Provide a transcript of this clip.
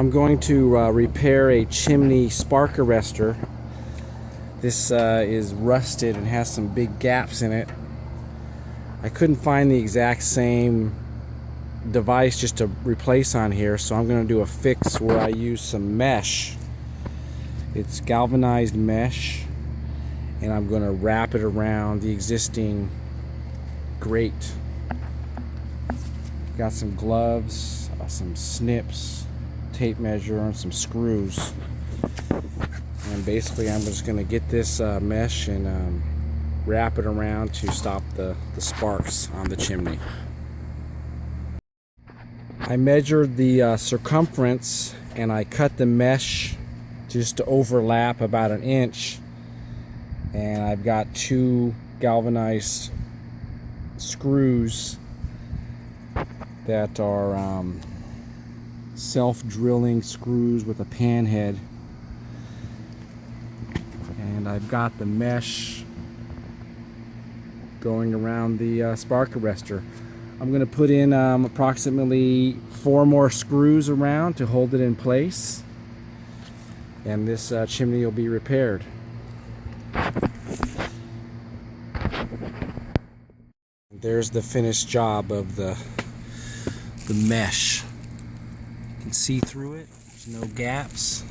I'm going to repair a chimney spark arrestor. This is rusted and has some big gaps in it. I couldn't find the exact same device just to replace on here, so I'm going to do a fix where I use some mesh. It's galvanized mesh, and I'm going to wrap it around the existing grate. Got some gloves, some snips, tape measure, and some screws. And basically I'm just going to get this mesh and wrap it around to stop the sparks on the chimney. I measured the circumference and I cut the mesh just to overlap about 1 inch, and I've got 2 galvanized screws that are self-drilling screws with a pan head, and I've got the mesh going around the spark arrestor. I'm going to put in approximately 4 more screws around to hold it in place, and this chimney will be repaired. There's the finished job of the mesh. You can see through it. There's no gaps.